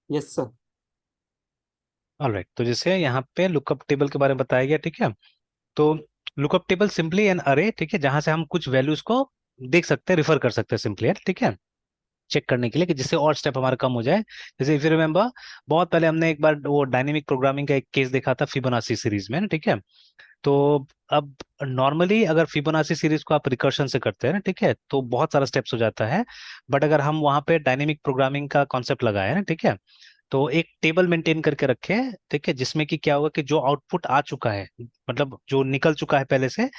Yes sir. Alright, तो जैसे यहाँ पे लुकअप टेबल के बारे में बताया गया, ठीक है। तो lookup table simply N array, ठीक है, जहां से हम कुछ वैल्यूज को देख सकते हैं, रिफर कर सकते हैं सिंपली, ठीक है, चेक करने के लिए कि जिससे और स्टेप हमारा कम हो जाए। जैसे इफ यू रिमेम्बर, बहुत पहले हमने एक बार वो डायनेमिक प्रोग्रामिंग का एक केस देखा था फिबोनाची सीरीज में ना, ठीक है। तो अब नॉर्मली अगर फिबोनाची सीरीज को आप रिकर्शन से करते हैं ना, ठीक है, तो बहुत सारा स्टेप्स हो जाता है। बट अगर हम वहां पे डायनेमिक प्रोग्रामिंग का कॉन्सेप्ट लगाए ना, ठीक है, तो एक टेबल मेंटेन करके रखे, ठीक है, जिसमें कि क्या होगा कि जो आउटपुट आ चुका है, मतलब जो निकल चुका है पहले से,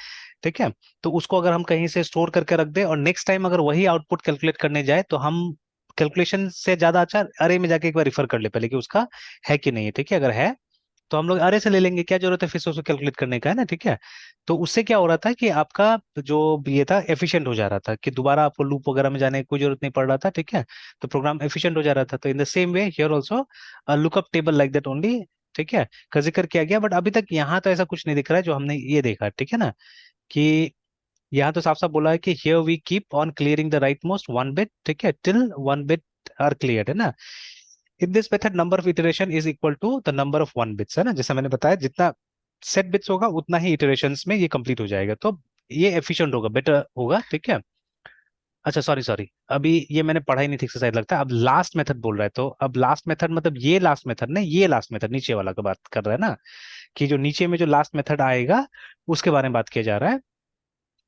ठीक है, तो उसको अगर हम कहीं से स्टोर करके रख दें और नेक्स्ट टाइम अगर वही आउटपुट कैलकुलेट करने जाए तो हम कैलकुलेशन से ज्यादा अच्छा अरे में जाके एक बार रिफर कर ले पहले कि उसका है कि नहीं है, ठीक है। अगर है तो हम लोग अरे से ले लेंगे, क्या जरूरत है फिर से उसको कैलकुलेट करने का, है ना, ठीक है। तो उससे क्या हो रहा था कि आपका जो ये था एफिशिएंट हो जा रहा था, कि दोबारा आपको लूप वगैरह में जाने की कोई जरूरत नहीं पड़ रहा था, ठीक है। तो प्रोग्राम एफिशिएंट हो जा रहा था। तो in the same way here also lookup table like that only, ठीक है, का जिक्र किया गया। बट अभी तक यहाँ तो ऐसा कुछ नहीं दिख रहा है जो हमने ये देखा, ठीक है ना, कि यहाँ तो साफ साफ बोला है कि here we keep on clearing the rightmost one bit, ठीक है, till one bit are clear, है ना। In this method number of iteration is equal to the number of one bits, है ना, जैसा मैंने बताया, जितना सेट बिट्स होगा उतना ही इटरेशंस में ये कंप्लीट हो जाएगा। तो ये एफिशिएंट होगा, बेटर होगा, ठीक है। अच्छा, सॉरी सॉरी, अभी ये मैंने पढ़ा ही नहीं ठीक से शायद, लगता है अब लास्ट मेथड बोल रहा है। तो अब लास्ट मेथड मतलब ये लास्ट मेथड नहीं, ये लास्ट मेथड नीचे वाला का बात कर रहा है ना, कि जो नीचे में जो लास्ट मेथड आएगा उसके बारे में बात किया जा रहा है।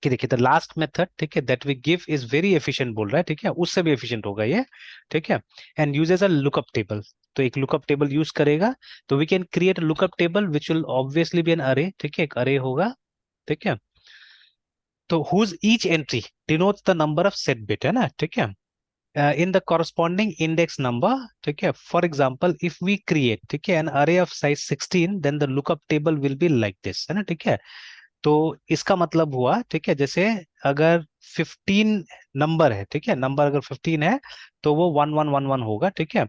कि देखिए द लास्ट मेथड, ठीक है, that we give is very efficient बोल रहा है, ठीक है, उससे भी एफिशिएंट होगा ये, ठीक है। And uses a lookup table, तो एक लुकअप टेबल यूज करेगा। तो we can create lookup table which will obviously be an array, ठीक है, एक अरे होगा, ठीक है। तो whose each entry denotes the number of set bit, है ना, ठीक है, in the corresponding index number, ठीक है। For example if we create, ठीक है, an array of size 16, then the lookup table will be like this, है ना, ठीक है। तो इसका मतलब हुआ, ठीक है, जैसे अगर 15 नंबर है, ठीक है, नंबर अगर 15 है तो वो 1111 होगा, ठीक है।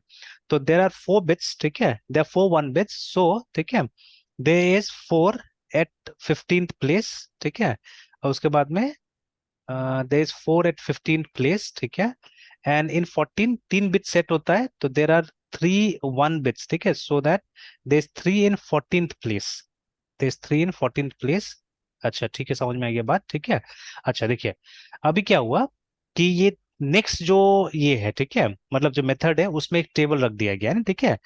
तो देर आर 4 बिट्स, ठीक है, देर आर 4 1 बिट्स, सो ठीक है, दे इज 4 एट 15th प्लेस, ठीक है। और उसके बाद में there is 4 eight 15th place, ठीक है। एंड इन 14 3 बिट सेट होता है, तो देर आर 3 1 बिट्स, ठीक है, so that there is 3 in 14th place, there is 3 in 14th place. अच्छा ठीक है, समझ में आ गया बात, ठीक है। अच्छा देखिए, अभी क्या हुआ कि ये नेक्स्ट जो ये है, ठीक है, मतलब जो मेथड है उसमें एक टेबल रख दिया गया है ना, ठीक है।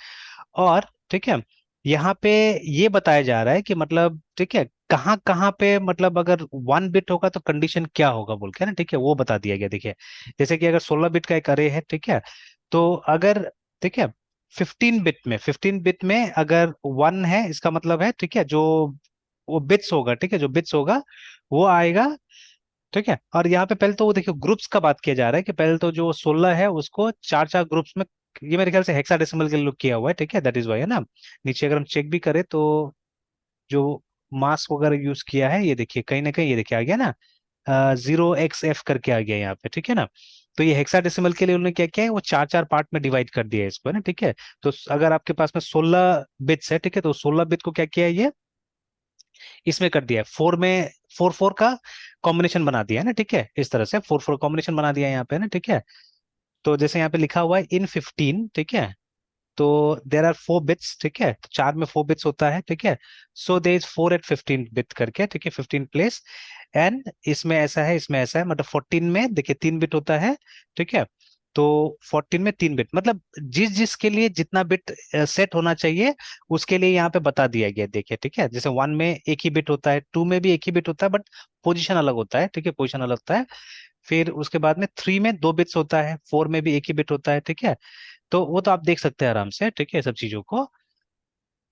और ठीक है, यहाँ पे ये बताया जा रहा है कि मतलब ठीक है, कहाँ कहाँ पे मतलब अगर 1 बिट होगा तो कंडीशन क्या होगा बोल के ना, ठीक है, वो बता दिया गया। देखिए जैसे कि अगर 16 बिट का एक अरे है, ठीक है, तो अगर ठीक है 15 बिट में अगर 1 है, इसका मतलब है, ठीक है, जो वो बिट्स होगा, ठीक है, जो बिट्स होगा वो आएगा, ठीक है। और यहाँ पे पहले तो वो देखियो ग्रुप्स का बात किया जा रहा है कि पहले तो जो 16 है उसको चार चार ग्रुप्स में, ये मेरे ख्याल से हेक्साडेसिमल के लिए किया हुआ है, ठीक है, दैट इज वाई, है ना। नीचे अगर हम चेक भी करें तो जो मास वगैरह यूज किया है, ये देखिए कहीं ना कहीं ये देखिए आ गया ना, 0xF करके आ गया यहाँ पे, ठीक है ना। तो ये हेक्साडेसिमल के लिए उन्होंने क्या किया है, वो चार चार पार्ट में डिवाइड कर दिया है इसको, है ना, ठीक है। तो अगर आपके पास में 16 बिट्स है, ठीक है, तो 16 बिट को क्या किया है ये इसमें कर दिया है, फोर में, फोर फोर का कॉम्बिनेशन बना दिया है ना, ठीक है, इस तरह से फोर फोर कॉम्बिनेशन बना दिया है यहाँ पे ना, ठीक है। तो जैसे यहाँ पे लिखा हुआ है इन 15, ठीक है, तो देर आर 4 बिट्स, ठीक है, तो चार में 4 बिट्स होता है, ठीक है। सो दे इज 4 एट 15 बिट करके, ठीक है, 15 प्लेस। एंड इसमें ऐसा है, इसमें ऐसा है, मतलब 14 में देखिए 3 बिट होता है, ठीक है। तो 14 में 3 बिट मतलब जिस जिसके लिए जितना बिट सेट होना चाहिए उसके लिए यहाँ पे बता दिया गया, देखिए, ठीक है। जैसे 1 में एक ही बिट होता है, 2 में भी एक ही बिट होता है, बट पोजीशन अलग होता है, ठीक है, पोजीशन अलग होता है। फिर उसके बाद में 3 में 2 बिट्स होता है, 4 में भी एक ही बिट होता है, ठीक है। तो वो तो आप देख सकते हैं आराम से, ठीक है, सब चीजों को।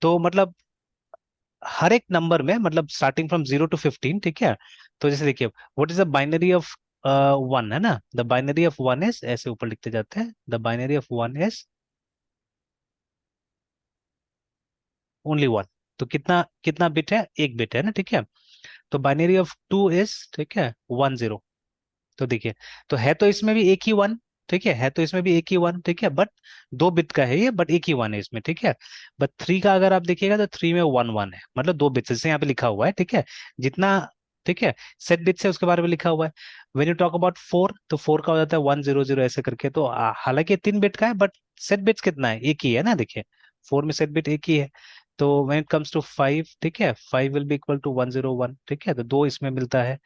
तो मतलब हर एक नंबर में मतलब स्टार्टिंग फ्रॉम 0 to 15, ठीक है। तो जैसे देखिए what is the binary of 1, है ना, द बाइनरी ऑफ 1 इज, ऐसे ऊपर लिखते जाते हैं, the binary of 1 is only 1। तो कितना कितना बिट है, एक बिट है ना, ठीक है। तो बाइनरी ऑफ 2 इज, ठीक है, 1 0। तो देखिए, तो है तो इसमें भी एक ही 1, ठीक है तो इसमें भी एक ही 1, ठीक है, बट 2 बिट का है ये, बट एक ही 1 है इसमें, ठीक है। बट 3 का अगर आप देखिएगा तो 3 में 1 1 है, मतलब 2 बिट्स, जैसे यहाँ पे लिखा हुआ है, ठीक है, जितना, ठीक है, सेट बिट्स है उसके बारे में लिखा हुआ है। व्हेन यू टॉक अबाउट 4, तो 4 का हो जाता है 100 ऐसे करके। तो हालांकि 3 बिट का है, बट सेट बिट्स कितना है, एक ही है ना, देखिए 4 में सेट बिट एक ही है। तो व्हेन इट कम्स टू 5, ठीक है, 5 विल बी इक्वल टू 101, ठीक है, तो दो इसमें मिलता है।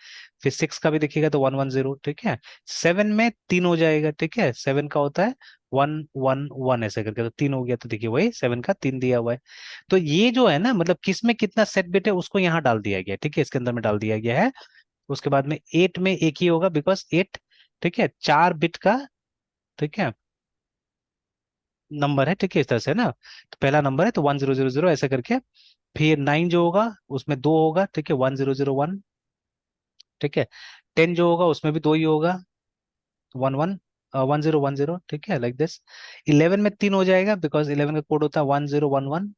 फिर 6 का भी देखिएगा तो 110, ठीक है। 7 में 3 हो जाएगा, ठीक है, 7 का होता है 111 ऐसे करके, तो 3 हो गया, तो देखिए वही 7 का 3 दिया हुआ है। तो ये जो है ना, मतलब किस में कितना सेट बिट है उसको यहाँ डाल दिया गया है, ठीक है, इसके अंदर में डाल दिया गया है। उसके बाद में 8 में एक ही होगा, बिकॉज 8, ठीक है, 4 बिट का, ठीक है, नंबर है, ठीक है, इस तरह से ना। तो पहला नंबर है तो 1000 ऐसे करके। फिर 9 जो होगा उसमें दो होगा, ठीक है, 1001, ठीक है। 10 जो होगा उसमें भी दो ही होगा, 1010, ठीक है, लाइक दिस। 11 में 3 हो जाएगा, बिकॉज 11 का कोड होता है 1011,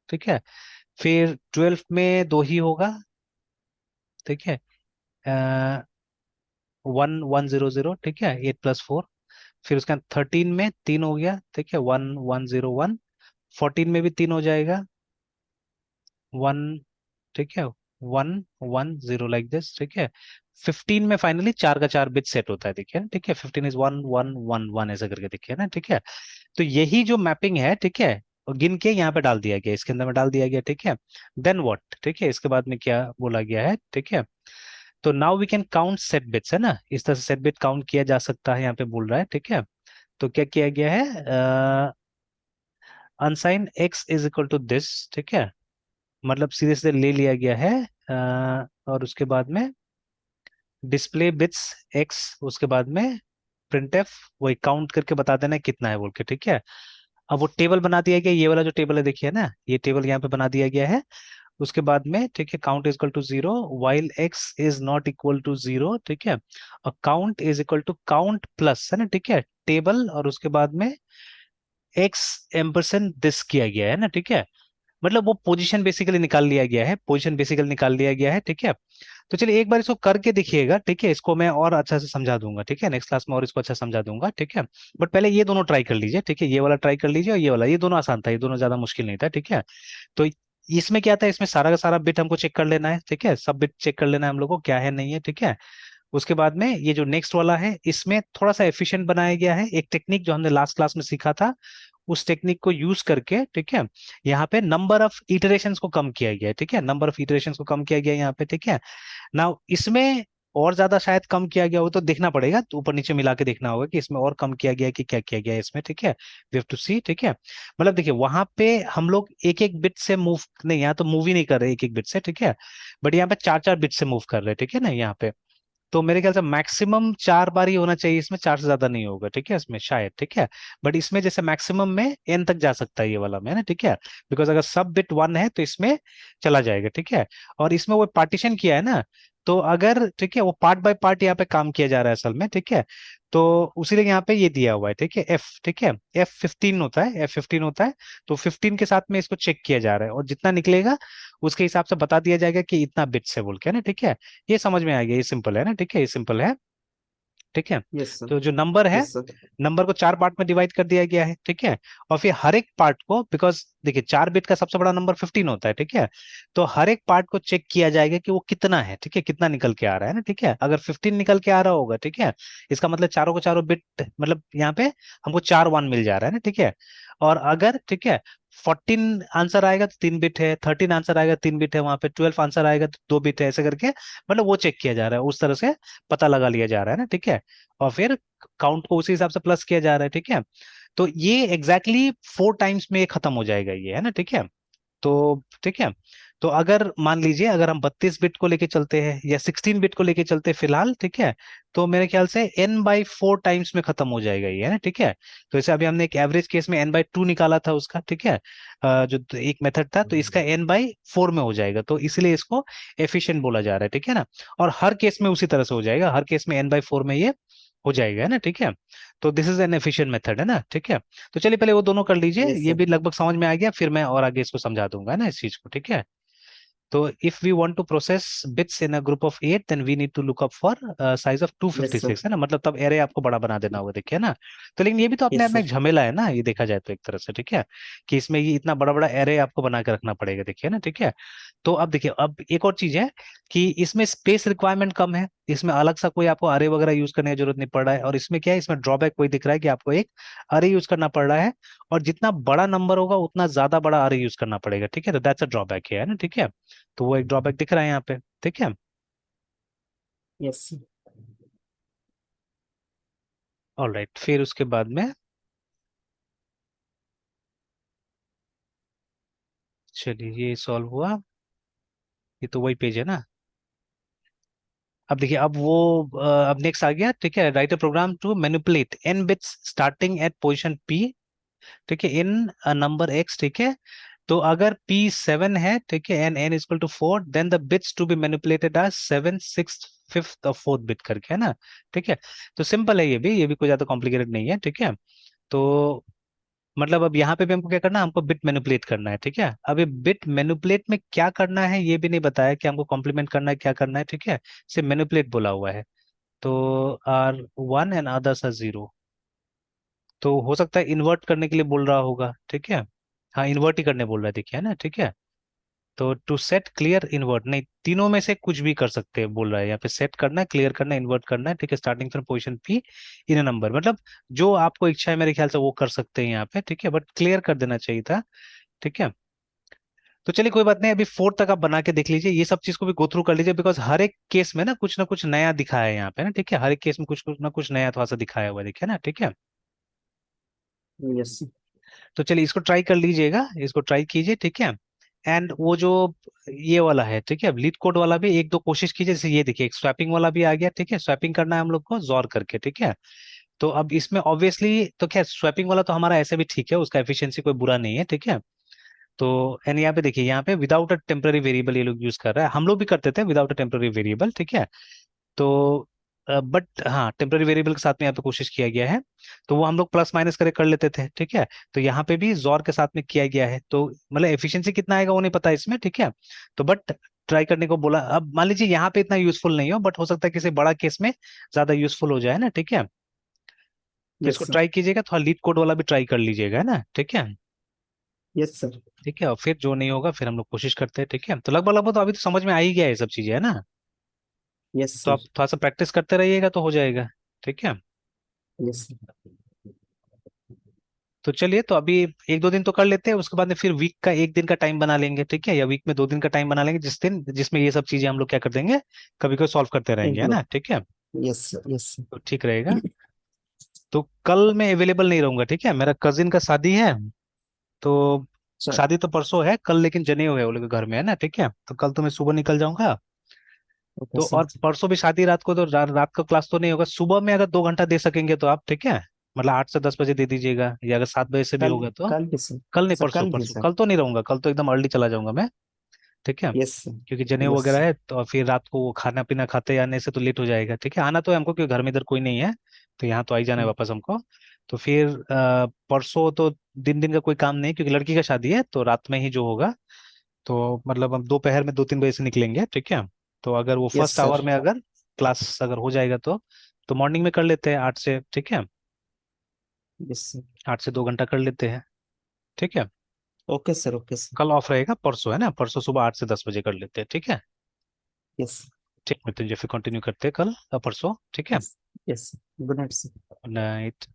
ठीक है। फिर 12 में दो ही होगा, ठीक है, 1100, ठीक है, 8 + 4। फिर उसका 13 में 3 हो गया, ठीक है, 1101। 14 में भी 3 हो जाएगा, 1, ठीक है, 110, लाइक दिस, ठीक है। 15 में फाइनली 4 का 4 बिट सेट होता है, देखिए ना, ठीक है, 15 इज 1111 ऐसा करके, देखिए ना, ठीक है। तो यही जो मैपिंग है, ठीक है, और गिन के यहाँ पे डाल दिया गया, इसके अंदर में डाल दिया गया, ठीक है। देन व्हाट, ठीक है, इसके बाद में क्या बोला गया है, ठीक है। तो now we can count set bits, है ना, इस तरह से सेट बिट काउंट किया जा सकता है, यहाँ पे बोल रहा है, ठीक है। तो क्या किया गया है, unsigned x is equal to this, ठीक है, मतलब सीधे सीधे ले लिया गया है। और उसके बाद में डिस्प्ले बिट्स एक्स, उसके बाद में प्रिंट एफ, वही काउंट करके बता देना है कितना है बोल के, ठीक है। अब वो टेबल बना दिया गया, ये वाला जो टेबल है देखिए ना, ये टेबल यहाँ पे बना दिया गया है। उसके बाद में, ठीक है, count is equal to 0 while x is not equal to 0, ठीक है। और count is equal to count plus, है ना, ठीक है, टेबल, और उसके बाद में एक्स एम्परसेंड दिस किया गया है ना, ठीक है। मतलब वो पोजीशन बेसिकली निकाल लिया गया है, पोजीशन बेसिकली निकाल लिया गया है, ठीक है। तो चलिए एक बार इसको करके देखिएगा, ठीक है, इसको मैं और अच्छा से समझा दूंगा, ठीक है, नेक्स्ट क्लास में और इसको अच्छा समझा दूंगा, ठीक है। बट पहले ये दोनों ट्राई कर लीजिए, ठीक है, ये वाला ट्राई कर लीजिए और ये वाला, ये दोनों आसान था, ये दोनों ज्यादा मुश्किल नहीं था, ठीक है। तो इसमें क्या था, इसमें सारा का सारा बिट हमको चेक कर लेना है, ठीक है, सब बिट चेक कर लेना है हम लोग को, क्या है नहीं है, ठीक है। उसके बाद में ये जो नेक्स्ट वाला है, इसमें थोड़ा सा एफिशिएंट बनाया गया है, एक टेक्निक जो हमने लास्ट क्लास में सीखा था, उस टेक्निक को यूज करके, ठीक है, यहाँ पे नंबर ऑफ इटरेशंस को कम किया गया है, ठीक है, नंबर ऑफ इटरेशंस को कम किया गया है यहाँ पे, ठीक है। नाउ इसमें और ज्यादा शायद कम किया गया हो तो देखना पड़ेगा, तो ऊपर नीचे मिला के देखना होगा कि इसमें और कम किया गया है कि क्या किया गया है इसमें, ठीक है। वी हैव टू सी, ठीक है। मतलब देखिए वहां पे हम लोग एक एक बिट से मूव नहीं, यहाँ तो मूव ही नहीं कर रहे एक एक बिट से, ठीक है। बट यहाँ पे 4 4 बिट से मूव कर रहे हैं, ठीक है ना, यहाँ पे। तो मेरे ख्याल से मैक्सिमम 4 बार ही होना चाहिए इसमें, 4 से ज्यादा नहीं होगा, ठीक है, इसमें शायद, ठीक है। बट इसमें जैसे मैक्सिमम में एन तक जा सकता है ये वाला में, है ना, ठीक है। बिकॉज अगर सब बिट 1 है तो इसमें चला जाएगा, ठीक है। और इसमें वो पार्टीशन किया है ना, तो अगर, ठीक है, वो पार्ट बाय पार्ट यहाँ पे काम किया जा रहा है असल में, ठीक है। तो उसीलिए यहाँ पे ये दिया हुआ है, ठीक है, एफ, ठीक है, F15 होता है, F15 होता है। तो 15 के साथ में इसको चेक किया जा रहा है, और जितना निकलेगा उसके हिसाब से बता दिया जाएगा कि इतना बिट्स है बोल के, है ना, ठीक है। ये समझ में आ गया, ये सिंपल है ना, ठीक है, ये सिंपल है, ठीक है। Yes sir. तो जो नंबर है, यस सर। नंबर को 4 पार्ट में डिवाइड कर दिया गया है, ठीक है। और फिर हर एक पार्ट को, बिकॉज देखिए 4 बिट का सबसे बड़ा नंबर 15 होता है, ठीक है। तो हर एक पार्ट को चेक किया जाएगा कि वो कितना है, ठीक है, कितना निकल के आ रहा है ना, ठीक है। अगर 15 निकल के आ रहा होगा, ठीक है, इसका मतलब चारों को चारों बिट, मतलब यहाँ पे हमको 4 1 मिल जा रहा है ना, ठीक है। और अगर, ठीक है, 14 आंसर आएगा तो 3 बिट है, 13 आंसर आएगा 3 बिट है, वहां पे 12 आंसर आएगा तो 2 बिट है, ऐसे करके मतलब वो चेक किया जा रहा है, उस तरह से पता लगा लिया जा रहा है ना, ठीक है। और फिर काउंट को उसी हिसाब से प्लस किया जा रहा है, ठीक है। तो ये एग्जैक्टली 4 टाइम्स में ये खत्म हो जाएगा ये, है ना, ठीक है। तो ठीक है। तो अगर मान लीजिए अगर हम 32 बिट को लेके चलते हैं या 16 बिट को लेके चलते हैं फिलहाल, ठीक है, तो मेरे ख्याल से n/4 टाइम्स में खत्म हो जाएगा ये, है ना, ठीक है। तो जैसे अभी हमने एक एवरेज केस में n/2 निकाला था उसका, ठीक है, जो तो एक मेथड था, तो इसका n/4 में हो जाएगा, तो इसलिए इसको एफिशिएंट बोला जा रहा है, ठीक है ना। और हर केस में उसी तरह से हो जाएगा, हर केस में n/4 में ये हो जाएगा, है ना, ठीक है। तो this is an efficient method, है ना, ठीक है। तो चलिए पहले वो दोनों कर लीजिए, यस ये सर। भी लगभग समझ में आ गया, फिर मैं और आगे इसको समझा दूंगा, है ना, इस चीज को, ठीक है। तो if we want to process bits in a group of 8, then we need to look up for size of yes sir. 256, है ना, मतलब तब एरे आपको बड़ा बना देना होगा, देखिए ना। तो लेकिन ये भी तो अपने यस आप में एक सर। झमेला है ना, ये देखा जाए तो एक तरह से, ठीक है, कि इसमें ये इतना बड़ा बड़ा एरे आपको बना के रखना पड़ेगा, देखिए ना, ठीक है। तो अब देखिए, अब एक और चीज है कि इसमें स्पेस रिक्वायरमेंट कम है, इसमें अलग सा कोई आपको अरे वगैरह यूज करने की जरूरत नहीं पड़ रहा है। और इसमें क्या है, इसमें ड्रॉबैक वही दिख रहा है कि आपको एक अरे यूज करना पड़ रहा है, और जितना बड़ा नंबर होगा उतना ज्यादा बड़ा अरे यूज करना पड़ेगा, ठीक है। तो दैट्स अ ड्रॉबैक है ना, ठीक है। तो वो एक ड्रॉबैक दिख रहा है यहाँ पे, ठीक है। यस। ऑलराइट, फिर उसके बाद में चलिए ये सॉल्व हुआ। ये तो वही पेज है ना। अब देखिए, अब वो अब नेक्स्ट आ गया, ठीक है। Write a program to manipulate n bits starting at position p, ठीक है, इन नंबर x, ठीक है। तो अगर p 7 है, ठीक है, and n equal to 4, then the bits to be manipulated are 7, 6, 5th और 4th बिट करके, है ना, ठीक है। तो सिंपल है, ये भी कोई ज्यादा कॉम्प्लिकेटेड नहीं है, ठीक है। तो मतलब अब यहाँ पे भी हमको क्या करना है, हमको बिट मैनिपुलेट करना है, ठीक है। अब ये बिट मैनिपुलेट में क्या करना है ये भी नहीं बताया कि हमको कॉम्प्लीमेंट करना है, क्या करना है, ठीक है। सिर्फ मैनिपुलेट बोला हुआ है। तो आर 1 एंड अदर्स आर 0। तो हो सकता है इन्वर्ट करने के लिए बोल रहा होगा, ठीक है। हाँ, इन्वर्ट ही करने बोल रहा है, देखिए, है ना, ठीक है। तो टू सेट क्लियर इन्वर्ट, नहीं, तीनों में से कुछ भी कर सकते हैं बोल रहा है यहाँ पे। सेट करना है, क्लियर करना है, इन्वर्ट करना है, ठीक है, starting from position P in a number, मतलब जो आपको इच्छा है मेरे ख्याल से वो कर सकते हैं यहाँ पे, ठीक है। बट क्लियर कर देना चाहिए था, ठीक है। तो चलिए कोई बात नहीं, अभी 4 तक आप बना के देख लीजिए, ये सब चीज को भी गो थ्रू कर लीजिए, बिकॉज हर एक केस में ना कुछ नया दिखाया है यहाँ पे ना, ठीक है। हर एक केस में कुछ कुछ ना कुछ नया थोड़ा सा दिखाया हुआ है, देखिए ना, ठीक है। यस। तो चलिए इसको ट्राई कर लीजिएगा, इसको ट्राई कीजिए, ठीक है। एंड वो जो ये वाला है, ठीक है, लीड कोड वाला भी एक दो कोशिश कीजिए। जैसे ये देखिए, एक स्वैपिंग वाला भी आ गया, ठीक है। स्वैपिंग करना है हम लोग को जोर करके, ठीक है। तो अब इसमें ऑब्वियसली तो क्या, स्वैपिंग वाला तो हमारा ऐसे भी ठीक है, उसका एफिशिएंसी कोई बुरा नहीं है, ठीक है। तो एंड यहाँ पे देखिए, यहाँ पे विदाउट अ टेम्पररी वेरिएबल ये लोग यूज कर रहा है, हम लोग भी करते थे विदाउट अ टेम्पररी वेरिएबल, ठीक है। तो बट हाँ, टेम्पररी वेरिएबल के साथ में यहाँ पे कोशिश किया गया है। तो वो हम लोग प्लस माइनस करे कर लेते थे, ठीक है। तो यहाँ पे भी जोर के साथ में किया गया है, तो मतलब एफिशिएंसी कितना आएगा वो नहीं पता इसमें, ठीक है। तो बट ट्राई करने को बोला। अब मान लीजिए यहाँ पे इतना यूजफुल नहीं हो, बट हो सकता है किसी बड़ा केस में ज्यादा यूजफुल हो जाए ना, ठीक है। तो यस इसको सर। ट्राई कीजिएगा, थोड़ा लीड कोड वाला भी ट्राई कर लीजिएगा, है ना, ठीक है। Yes sir. ठीक है, और फिर जो नहीं होगा फिर हम लोग कोशिश करते हैं, ठीक है। तो लगभग लगभग तो अभी तो समझ में आ ही गया है ये सब चीजें, है ना। यस तो सर। आप थोड़ा सा प्रैक्टिस करते रहिएगा तो हो जाएगा, ठीक है। Yes sir. तो चलिए, तो अभी एक दो दिन तो कर लेते हैं, उसके बाद में फिर वीक का एक दिन का टाइम बना लेंगे, ठीक है, या वीक में 2 दिन का टाइम बना लेंगे, जिस दिन जिसमें ये सब चीजें हम लोग क्या कर देंगे, कभी कभी सॉल्व करते रहेंगे, है ना, इंक्लूड। ठीक है। Yes sir. यस तो ठीक रहेगा। तो कल मैं अवेलेबल नहीं रहूंगा, ठीक है, मेरा कजिन का शादी है। तो सर। शादी तो परसों है, कल लेकिन जनेऊ है वो लोग के घर में, है ना, ठीक है। तो कल तो मैं सुबह निकल जाऊंगा। ओके तो सर। और परसों भी शादी रात को, तो रात का क्लास तो नहीं होगा, सुबह में अगर 2 घंटा दे सकेंगे तो आप, ठीक है, मतलब 8 से 10 बजे दे दीजिएगा, या अगर 7 बजे से भी कल। होगा तो। कल की सर। कल नहीं, सर परसों, कल की परसों, सर। कल तो नहीं रहूंगा, कल तो एकदम अर्ली चला जाऊंगा मैं, ठीक है। Yes sir. क्योंकि जनेऊ यस वगैरह सर। है, तो फिर रात को वो खाना पीना खाते आने से तो लेट हो जाएगा, ठीक है। आना तो है हमको, क्योंकि घर में इधर कोई नहीं है, तो यहाँ तो आ ही जाना है वापस हमको। तो फिर परसों तो दिन दिन का कोई काम नहीं, क्योंकि लड़की का शादी है, तो रात में ही जो होगा। तो मतलब हम दोपहर में 2-3 बजे से निकलेंगे, ठीक है। तो अगर वो यस फर्स्ट सर। आवर में अगर क्लास अगर हो जाएगा तो मॉर्निंग में कर लेते हैं 8 से, ठीक है। Yes sir. 8 से 2 घंटा कर लेते हैं, ठीक है। Okay sir. Okay sir. कल ऑफ रहेगा, परसों है ना, परसों सुबह 8 से 10 बजे कर लेते हैं, ठीक है। यस। ठीक, मृत्युंजय, फिर कंटिन्यू करते हैं कल परसों, ठीक है। Yes. Yes. Good night sir. Good night.